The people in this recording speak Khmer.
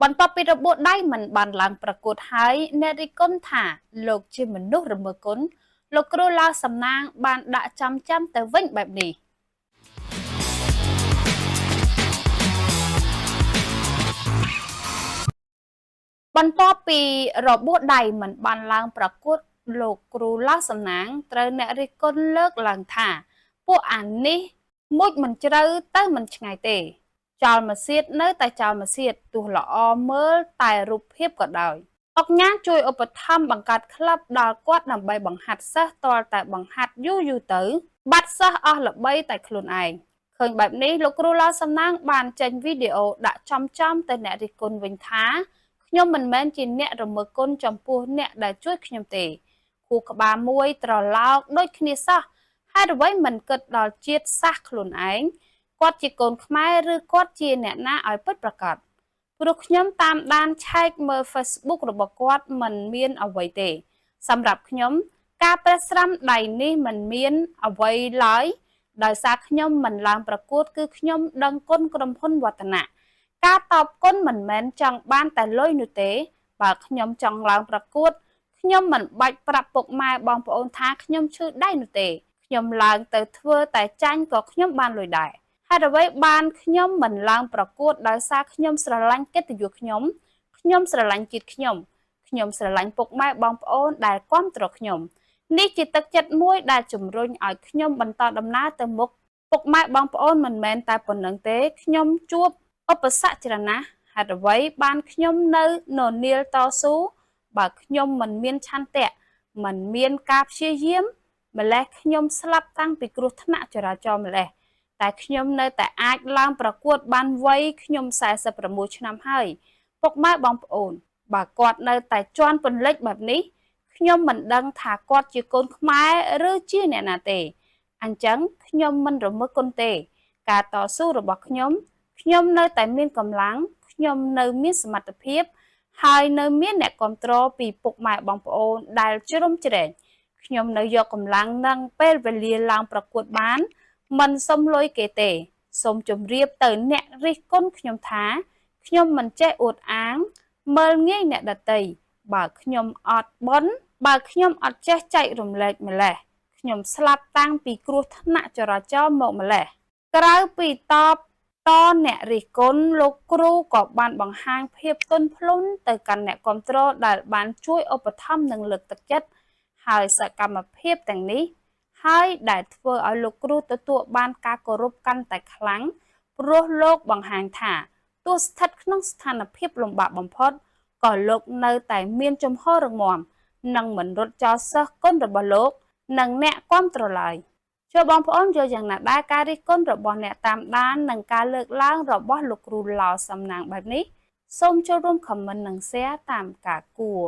បន្ទាប់ពីរបួសដៃមិនបានឡើងប្រកួតហើយអ្នករិះគន់ថាលោកជាមនុស្សរមើលគុណលោកគ្រូឡាវសំណាងបានដាក់ចាំទៅវិញបែបនេះបន្ទាប់ពីរបួសដៃមិនបានឡើងប្រកួតលោកគ្រូឡាវសំណាងត្រូវអ្នករិះគន់លើកឡើងថាពួកអានេះមុជមិនជ្រៅទៅមិនឆ្ងាយទេចោលមកសៀតនៅតែចោលមកសៀតទោះល្អមើលតែរូបភាពក៏ដោយអុកញ៉ាជួយឧបត្ថម្ភបង្កើតក្លឹបដល់គាត់ដើម្បីបង្ហាត់សិស្សទាល់តែបង្ហាត់យូរទៅបាត់សិស្សអស់ល្បីតែខ្លួនឯងឃើញបែបនេះលោកគ្រូឡាវសំណាងបានចេញវីដេអូដាក់ចំទៅអ្នករិះគន់វិញថាខ្ញុំមិនមែនជាអ្នករមើលគុណចំពោះអ្នកដែលជួយខ្ញុំទេគូក្បាលមួយត្រឡោកដូចគ្នាសោះហេតុអ្វីមិនគិតដល់ជាតិសាសន៍ខ្លួនឯងគាត់ជាកូនខ្មែរឬគាត់ជាអ្នកណាឲ្យពិតប្រាកដព្រោះខ្ញុំតាមដានឆែកមើល Facebook របស់គាត់មិនមានអ្វីទេសម្រាប់ខ្ញុំការប្រេះស្រាំដៃនេះមិនមានអ្វីឡើយដោយសារខ្ញុំមិនឡើងប្រកួតគឺខ្ញុំដឹងគុណក្រុមហ៊ុនវឌ្ឍនៈការតបគុណមិនមែនចង់បានតែលុយនោះទេបើខ្ញុំចង់ឡើងប្រកួតខ្ញុំមិនបាច់ប្រាប់ពុកម៉ែបងប្អូនថាខ្ញុំឈឺដៃនោះទេខ្ញុំឡើងទៅធ្វើតែចាញ់ក៏ខ្ញុំបានលុយដែរហេតុអ្វីបានខ្ញុំមិនឡើងប្រកួតដោយសារខ្ញុំស្រឡាញ់កិត្តិយសខ្ញុំស្រឡាញ់ជាតិខ្ញុំស្រឡាញ់ពុកម៉ែបងប្អូនដែលគាំទ្រខ្ញុំនេះជាទឹកចិត្តមួយដែលជំរុញឲ្យខ្ញុំបន្តដំណើរទៅមុខពុកម៉ែបងប្អូនមិនមែនតែប៉ុណ្្នឹងទេខ្ញុំជួបឧបសគ្គច្រើនណាស់ហេតុអ្វីបានខ្ញុំនៅននាលតស៊ូបើខ្ញុំមិនមានឆន្ទៈមិនមានការព្យាយាមម្លេះខ្ញុំស្លាប់តាំងពីគ្រោះថ្នាក់ចរាចរណ៍ម្លេះតែខ្ញុំនៅតែអាចឡើងប្រកួតបានវ័យខ្ញុំ46ឆ្នាំហើយពុកម៉ែបងប្អូនបើគាត់នៅតែជន់ពន្លិចបែបនេះខ្ញុំមិនដឹងថាគាត់ជាកូនខ្មែរឬជាអ្នកណាទេអញ្ចឹងខ្ញុំមិនរំលឹកគុណទេការតស៊ូរបស់ខ្ញុំនៅតែមានកម្លាំងខ្ញុំនៅមានសមត្ថភាពហើយនៅមានអ្នកគ្រប់គ្រងពីពុកម៉ែបងប្អូនដែលជ្រោមជ្រែងខ្ញុំនៅយកកម្លាំងនិងពេលវេលាឡើងប្រកួតបានមិនសុំលុយគេទេសូមជម្រាបទៅអ្នករិះគន់ខ្ញុំថាខ្ញុំមិនចេះអួតអាងមើលងាយអ្នកដទៃបើខ្ញុំអត់បន់បើខ្ញុំអត់ចេះចែករំលែកម្លេះខ្ញុំស្លាប់តាំងពីគ្រោះថ្នាក់ចរាចរណ៍មកម្លេះក្រៅពីតអ្នករិះគន់លោកគ្រូក៏បានបង្ហាញភាពទន់ភ្លន់ទៅកាន់អ្នកគាំទ្រដែលបានជួយឧបត្ថម្ភនិងលើកទឹកចិត្តហើយសកម្មភាពទាំងនេះហើយដែលធ្វើឲ្យលោកគ្រូទទួលបានការគោរពកាន់តែខ្លាំងព្រោះលោកបង្ហាញថាទោះស្ថិតក្នុងស្ថានភាពលំបាកបំផុតក៏លោកនៅតែមានជំហររឹងមាំនិងមិនរត់ចោលសិស្សគុណរបស់លោកនិងអ្នកគាំទ្រឡើយចូលបងប្អូនយល់យ៉ាងណាដែរការរិះគន់របស់អ្នកតាមដាននិងការលើកឡើងរបស់លោកគ្រូឡាវសំណាងបែបនេះសូមចូលរួមខមមិននិង share តាមការគួរ